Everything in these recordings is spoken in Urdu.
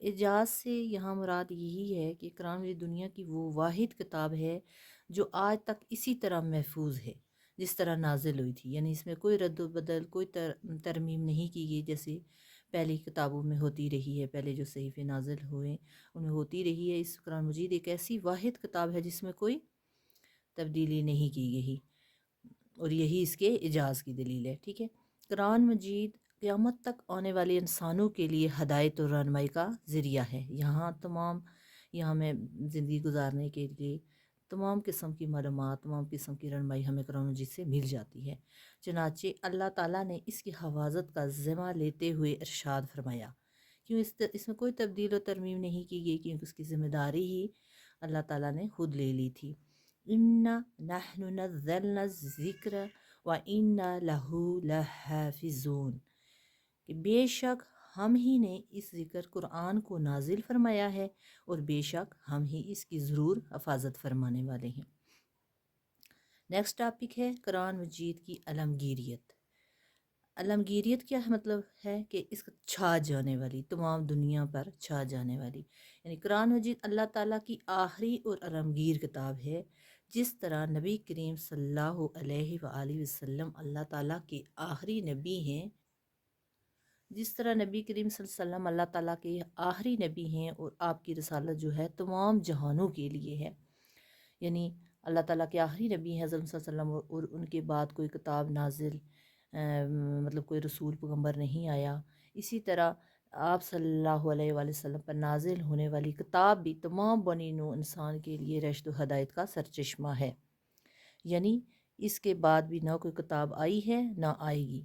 اعجاز سے یہاں مراد یہی ہے کہ قرآن مجید دنیا کی وہ واحد کتاب ہے جو آج تک اسی طرح محفوظ ہے جس طرح نازل ہوئی تھی، یعنی اس میں کوئی رد و بدل، کوئی ترمیم نہیں کی گئی جیسے پہلی کتابوں میں ہوتی رہی ہے، پہلے جو صحیفے نازل ہوئے ان میں ہوتی رہی ہے۔ اس قرآن مجید ایک ایسی واحد کتاب ہے جس میں کوئی تبدیلی نہیں کی گئی، اور یہی اس کے اعجاز کی دلیل ہے۔ ٹھیک ہے، قرآن مجید قیامت تک آنے والے انسانوں کے لیے ہدایت اور رہنمائی کا ذریعہ ہے۔ یہاں میں زندگی گزارنے کے لیے تمام قسم کی معلومات، تمام قسم کی رہنمائی ہمیں قرآن مجید سے مل جاتی ہے۔ چنانچہ اللہ تعالیٰ نے اس کی حفاظت کا ذمہ لیتے ہوئے ارشاد فرمایا، کیوں اس میں کوئی تبدیل و ترمیم نہیں کی گئی، کیونکہ اس کی ذمہ داری ہی اللہ تعالیٰ نے خود لے لی تھی۔ اِنَّا نَحْنُ نَزَّلْنَا الذِّكْرَ وَإِنَّا لَهُ لَحَافِظُونَ، کہ بے شک ہم ہی نے اس ذکر قرآن کو نازل فرمایا ہے اور بے شک ہم ہی اس کی ضرور حفاظت فرمانے والے ہیں۔ نیکسٹ ٹاپک ہے قرآن مجید کی علمگیریت۔ علمگیریت کیا مطلب ہے کہ اس کا چھا جانے والی، تمام دنیا پر چھا جانے والی، یعنی قرآن مجید اللہ تعالیٰ کی آخری اور علمگیر کتاب ہے۔ جس طرح نبی کریم صلی اللہ علیہ وآلہ وسلم اللہ تعالیٰ کے آخری نبی ہیں، جس طرح نبی کریم صلی اللہ علیہ وسلم اللہ تعالیٰ کے آخری نبی ہیں اور آپ کی رسالت جو ہے تمام جہانوں کے لیے ہے، یعنی اللہ تعالیٰ کے آخری نبی ہیں حضرت صلی اللہ علیہ وسلم، اور ان کے بعد کوئی کتاب نازل مطلب کوئی رسول پیغمبر نہیں آیا۔ اسی طرح آپ صلی اللہ علیہ وآلہ وسلم پر نازل ہونے والی کتاب بھی تمام بنی نوع انسان کے لیے رشد و ہدایت کا سرچشمہ ہے، یعنی اس کے بعد بھی نہ کوئی کتاب آئی ہے نہ آئے گی۔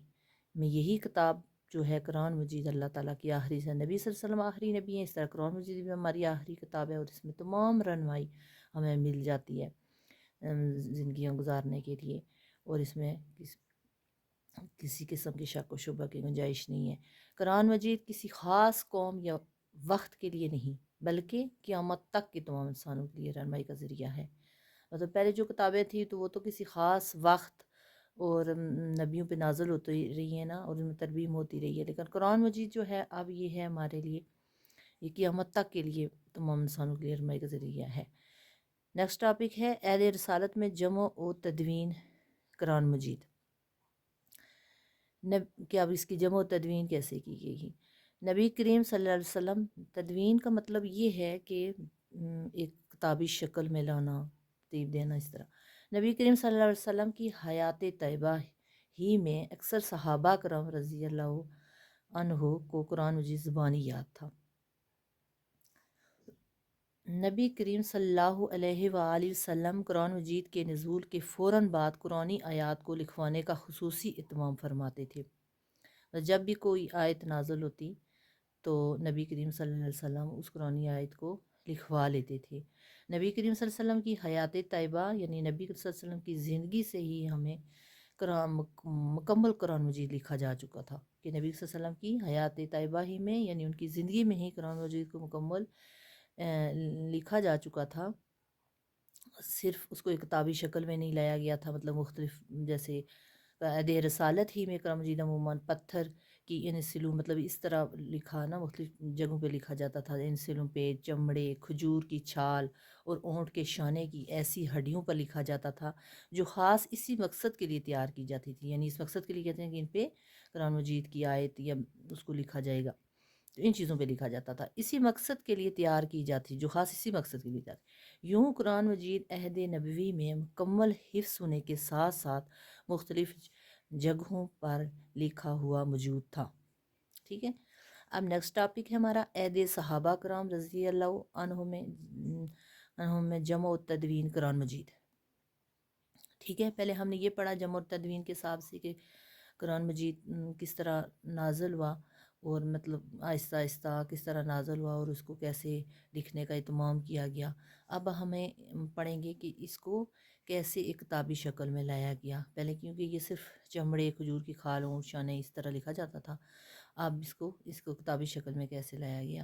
میں یہی کتاب جو ہے قرآن مجید اللہ تعالیٰ کی آخری سے، نبی صلی اللہ علیہ وسلم آخری نبی ہیں، اس طرح قرآن مجید بھی ہماری آخری کتاب ہے، اور اس میں تمام رہنمائی ہمیں مل جاتی ہے زندگیاں گزارنے کے لیے، اور اس میں کسی قسم کی شک و شبہ کی گنجائش نہیں ہے۔ قرآن مجید کسی خاص قوم یا وقت کے لیے نہیں بلکہ قیامت تک کے تمام انسانوں کے لیے رہنمائی کا ذریعہ ہے۔ مطلب پہلے جو کتابیں تھیں تو وہ تو کسی خاص وقت اور نبیوں پہ نازل ہوتی رہی ہیں نا، اور ان میں ترمیم ہوتی رہی ہے، لیکن قرآن مجید جو ہے اب یہ ہے ہمارے لیے، یہ قیامت تک کے لیے تمام انسانوں کے لیے رہنمائی کا ذریعہ ہے۔ نیکسٹ ٹاپک ہے عہد رسالت میں جمع و تدوین قرآن مجید۔ کہ اب اس کی جمع و تدوین کیسے کی گئی؟ نبی کریم صلی اللہ علیہ وسلم، تدوین کا مطلب یہ ہے کہ ایک کتابی شکل میں لانا، ترتیب دینا، اس طرح نبی کریم صلی اللہ علیہ وسلم کی حیات طیبہ ہی میں اکثر صحابہ کرام رضی اللہ عنہ کو قرآن مجید زبانی یاد تھا۔ نبی کریم صلی اللہ علیہ وآلہ وسلم قرآن مجید کے نزول کے فوراً بعد قرآنی آیات کو لکھوانے کا خصوصی اہتمام فرماتے تھے۔ جب بھی کوئی آیت نازل ہوتی تو نبی کریم صلی اللہ علیہ وسلم اس قرآنی آیت کو لکھوا لیتے تھے۔ نبی کریم صلی اللہ علیہ وسلم کی حیات طیبہ یعنی نبی کریم صلی اللہ علیہ وسلم کی زندگی سے ہی ہمیں مکمل قرآن مجید لکھا جا چکا تھا، کہ نبی صلی اللہ علیہ وسلم کی حیات طیبہ ہی میں یعنی ان کی زندگی میں ہی قرآن مجید کو مکمل لکھا جا چکا تھا۔ صرف اس کو ایک کتابی شکل میں نہیں لایا گیا تھا، مطلب مختلف جیسے عہد رسالت ہی میں قرآن مجید عموماً پتھر کی انسلوں مطلب اس طرح لکھا نا، مختلف جگہوں پہ لکھا جاتا تھا، انسلوں پہ، چمڑے، کھجور کی چھال اور اونٹ کے شانے کی ایسی ہڈیوں پر لکھا جاتا تھا جو خاص اسی مقصد کے لیے تیار کی جاتی تھی، یعنی اس مقصد کے لیے کہتے ہیں کہ ان پہ قرآن مجید کی آیت یا اس کو لکھا جائے گا، تو ان چیزوں پہ لکھا جاتا تھا، اسی مقصد کے لیے تیار کی جاتی، جو خاص اسی مقصد کے لیے جاتی۔ یوں قرآن مجید عہد نبوی میں مکمل حفظ ہونے کے ساتھ ساتھ مختلف جگہوں پر لکھا ہوا موجود تھا۔ ٹھیک ہے، اب نیکسٹ ٹاپک ہے ہمارا عہد صحابہ کرام رضی اللہ عنہم میں جمع و تدوین قرآن مجید۔ ٹھیک ہے، پہلے ہم نے یہ پڑھا جمع و تدوین کے حساب سے کہ قرآن مجید کس طرح نازل ہوا، اور مطلب آہستہ آہستہ کس طرح نازل ہوا اور اس کو کیسے لکھنے کا اہتمام کیا گیا۔ اب ہمیں پڑھیں گے کہ اس کو کیسے ایک کتابی شکل میں لایا گیا، پہلے کیونکہ یہ صرف چمڑے، کھجور کی کھالوں، شانے اس طرح لکھا جاتا تھا، اب اس کو کتابی شکل میں کیسے لایا گیا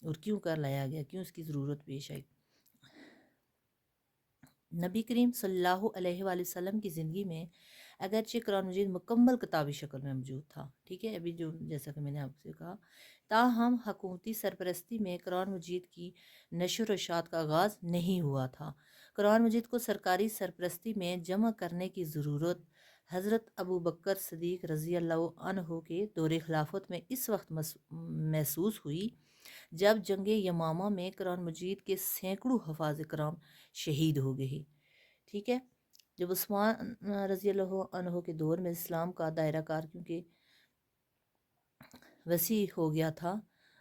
اور کیوں کر لایا گیا، کیوں اس کی ضرورت پیش آئی۔ نبی کریم صلی اللہ علیہ وآلہ وسلم کی زندگی میں اگرچہ قرآن مجید مکمل کتابی شکل میں موجود تھا، ٹھیک ہے، ابھی جو جیسا کہ میں نے آپ سے کہا، تاہم حکومتی سرپرستی میں قرآن مجید کی نشر و اشاعت کا آغاز نہیں ہوا تھا۔ قرآن مجید کو سرکاری سرپرستی میں جمع کرنے کی ضرورت حضرت ابو بکر صدیق رضی اللہ عنہ کے دور خلافت میں اس وقت محسوس ہوئی جب جنگ یمامہ میں قرآن مجید کے سینکڑوں حفاظ کرام شہید ہو گئے، ٹھیک ہے۔ جب عثمان رضی اللہ عنہ کے دور میں اسلام کا دائرہ کار کیونکہ وسیع ہو گیا تھا،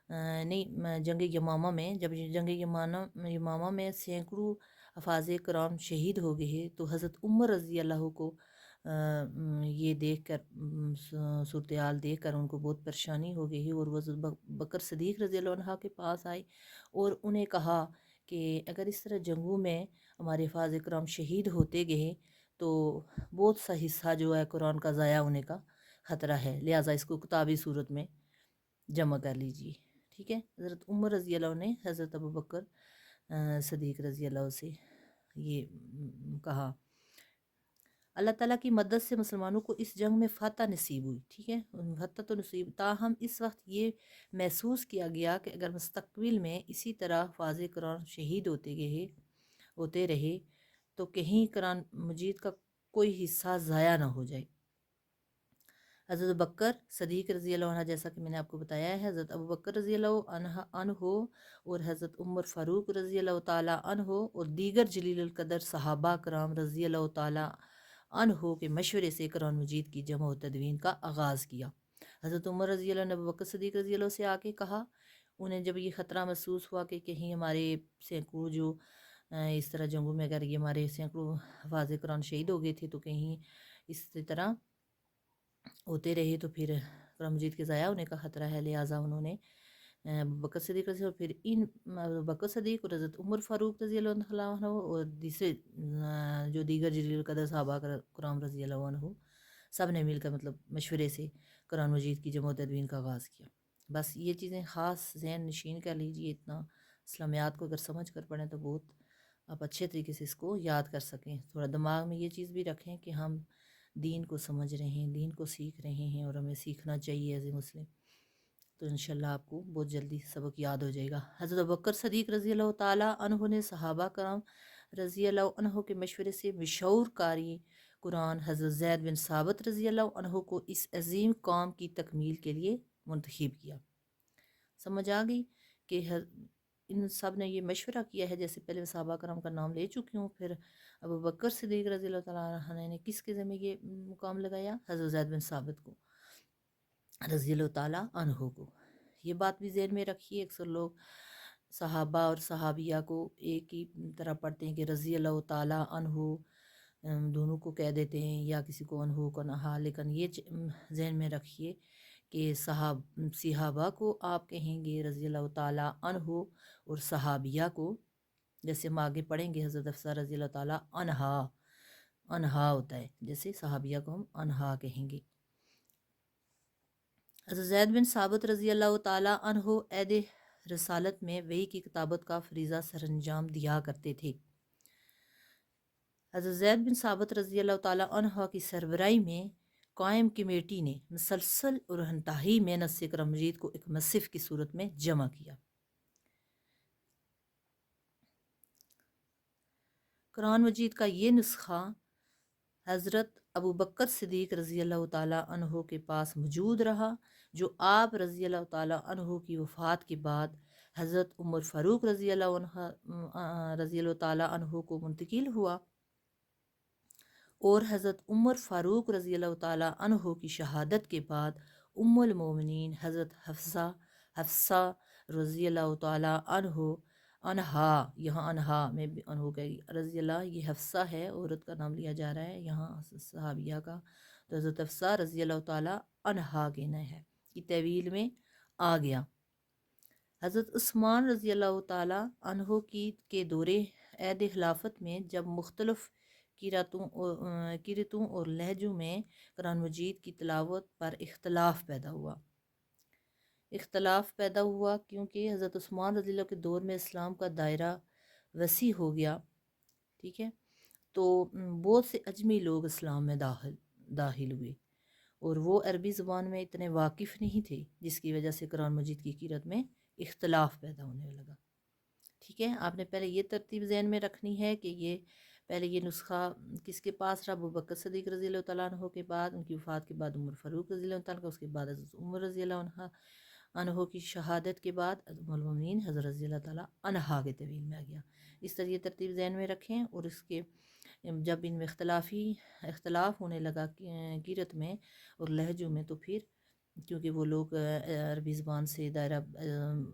نہیں جنگ یمامہ میں، جب جنگ یمامہ میں سینکڑوں حفاظ کرام شہید ہو گئے تو حضرت عمر رضی اللہ کو یہ دیکھ کر صورتحال دیکھ کر ان کو بہت پریشانی ہو گئی، اور وہ بکر صدیق رضی اللہ عنہ کے پاس آئی اور انہیں کہا کہ اگر اس طرح جنگوں میں ہمارے حفاظ کرام شہید ہوتے گئے تو بہت سا حصہ جو ہے قرآن کا ضائع ہونے کا خطرہ ہے، لہٰذا اس کو کتابی صورت میں جمع کر لیجیے، ٹھیک ہے۔ حضرت عمر رضی اللہ نے حضرت ابو بکر صدیق رضی اللہ سے یہ کہا۔ اللہ تعالیٰ کی مدد سے مسلمانوں کو اس جنگ میں فتح نصیب ہوئی، ٹھیک ہے، فتح تو نصیب، تاہم اس وقت یہ محسوس کیا گیا کہ اگر مستقبل میں اسی طرح حفاظ قرآن شہید ہوتے رہے تو کہیں قرآن مجید کا کوئی حصہ ضائع نہ ہو جائے۔ حضرت بکر صدیق رضی اللہ عنہ، جیسا کہ میں نے آپ کو بتایا ہے، حضرت ابو بکر رضی اللہ عنہ اور حضرت عمر فاروق رضی اللہ تعالیٰ عنہ اور دیگر جلیل القدر صحابہ کرام رضی اللہ تعالیٰ عنہ کے مشورے سے قرآن مجید کی جمع و تدوین کا آغاز کیا۔ حضرت عمر رضی اللہ نے ابو بکر صدیق رضی اللہ سے آ کے کہا، انہیں جب یہ خطرہ محسوس ہوا کہ کہیں ہمارے سینکڑوں جو اس طرح جنگوں میں اگر یہ ہمارے سینکڑوں حفاظ قرآن شہید ہو گئے تھے تو کہیں اس طرح ہوتے رہے تو پھر قرآن مجید کے ضائع ہونے کا خطرہ ہے، لہٰذا انہوں نے بکر صدیق رضی اللہ، پھر ان بکر صدیق اور حضرت عمر فاروق رضی اللہ عنہ اور دوسرے جو دیگر جلیل القدر صحابہ کرام رضی اللہ عنہ سب نے مل کر مطلب مشورے سے قرآن مجید کی جمع و تدوین کا آغاز کیا۔ بس یہ چیزیں خاص ذہن نشین کر لیجیے، اتنا اسلامیات کو اگر سمجھ کر پڑھیں تو بہت آپ اچھے طریقے سے اس کو یاد کر سکیں۔ تھوڑا دماغ میں یہ چیز بھی رکھیں کہ ہم دین کو سمجھ رہے ہیں، دین کو سیکھ رہے ہیں، اور ہمیں سیکھنا چاہیے ایز اے مسلم، تو انشاءاللہ آپ کو بہت جلدی سبق یاد ہو جائے گا۔ حضرت ابوبکر صدیق رضی اللہ تعالیٰ عنہ نے صحابہ کرام رضی اللہ عنہ کے مشورے سے مشہور قاری قرآن حضرت زید بن ثابت رضی اللہ عنہ کو اس عظیم کام کی تکمیل کے لیے منتخب کیا۔ سمجھ آ گئی کہ ان سب نے یہ مشورہ کیا ہے، جیسے پہلے صحابہ کرام کا نام لے چکی ہوں، پھر ابو بکر صدیق رضی اللہ تعالیٰ عنہ نے کس کے ذمہ یہ مقام لگایا؟ حضرت زید بن ثابت کو رضی اللہ تعالیٰ عنہ کو۔ یہ بات بھی ذہن میں رکھیے، اکثر لوگ صحابہ اور صحابیہ کو ایک ہی طرح پڑھتے ہیں کہ رضی اللہ تعالیٰ عنہ دونوں کو کہہ دیتے ہیں، یا کسی کو عنہ کو نہا، لیکن یہ ذہن میں رکھیے کہ صحابہ کو آپ کہیں گے رضی اللہ تعالیٰ عنہ، اور صحابیہ کو جیسے ہم آگے پڑھیں گے حضرت حفصہ رضی اللہ تعالیٰ عنہا ہوتا ہے، جیسے صحابیہ کو ہم عنہا کہیں گے۔ حضرت زید بن ثابت رضی اللہ تعالیٰ عنہ عہد رسالت میں وحی کی کتابت کا فریضہ سر انجام دیا کرتے تھے۔ حضرت زید بن ثابت رضی اللہ تعالیٰ عنہ کی سربراہی میں قائم کمیٹی نے مسلسل اور انتہائی محنت سے قرآن مجید کو ایک مصحف کی صورت میں جمع کیا۔ قرآن مجید کا یہ نسخہ حضرت ابو بکر صدیق رضی اللہ تعالیٰ عنہ کے پاس موجود رہا، جو آپ رضی اللہ تعالیٰ عنہ کی وفات کے بعد حضرت عمر فاروق رضی اللہ تعالیٰ عنہ کو منتقل ہوا، اور حضرت عمر فاروق رضی اللہ تعالیٰ عنہ کی شہادت کے بعد ام المومنین حضرت حفصہ رضی اللہ تعالیٰ عنہا، یہاں عنہا میں بھی عنہ کہی رضی اللہ، یہ حفصہ ہے، عورت کا نام لیا جا رہا ہے یہاں صحابیہ کا، تو حضرت حفصہ رضی اللہ تعالیٰ عنہا کہنا ہے، کی طویل میں آ گیا۔ حضرت عثمان رضی اللہ تعالیٰ عنہ کے دور عہد خلافت میں جب مختلف قرتوں اور لہجوں میں قرآن مجید کی تلاوت پر اختلاف پیدا ہوا کیونکہ حضرت عثمان رضی اللہ کے دور میں اسلام کا دائرہ وسیع ہو گیا، ٹھیک ہے، تو بہت سے اجمی لوگ اسلام میں داخل ہوئے، اور وہ عربی زبان میں اتنے واقف نہیں تھے، جس کی وجہ سے قرآن مجید کی قرأت میں اختلاف پیدا ہونے لگا۔ ٹھیک ہے، آپ نے پہلے یہ ترتیب ذہن میں رکھنی ہے کہ یہ پہلے یہ نسخہ کس کے پاس رہا؟ ابوبکر صدیق رضی اللہ تعالیٰ عنہ کے بعد، ان کی وفات کے بعد عمر فاروق رضی اللہ تعالیٰ عنہ، اس کے بعد حضرت عمر رضی اللہ عنہ کی شہادت کے بعد ام المومنین حضرت رضی اللہ تعالیٰ عنہا کے طویل میں آ گیا۔ اس طرح یہ ترتیب ذہن میں رکھیں، اور اس کے جب ان میں اختلاف ہونے لگا قرأت میں اور لہجوں میں، تو پھر کیونکہ وہ لوگ عربی زبان سے دائرہ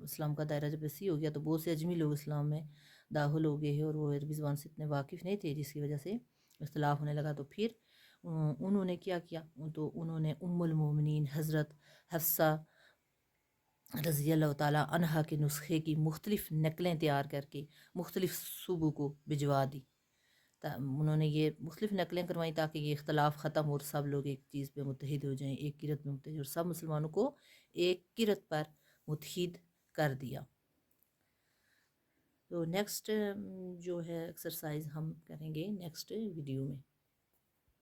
اسلام کا دائرہ جب وسیع ہو گیا، تو بہت سے اجمی لوگ اسلام میں داخل ہو گئے ہیں، اور وہ عربی زبان سے اتنے واقف نہیں تھے، جس کی وجہ سے اختلاف ہونے لگا۔ تو پھر انہوں نے کیا کیا؟ تو انہوں نے ام المومنین حضرت حفصہ رضی اللہ تعالیٰ عنہا کے نسخے کی مختلف نقلیں تیار کر کے مختلف صوبوں کو بھجوا دی۔ انہوں نے یہ مختلف نقلیں کروائیں تاکہ یہ اختلاف ختم ہو اور سب لوگ ایک چیز پہ متحد ہو جائیں، ایک قرأت میں متحد، اور سب مسلمانوں کو ایک قرأت پر متحد کر دیا۔ تو نیکسٹ جو ہے ایکسرسائز ہم کریں گے نیکسٹ ویڈیو میں۔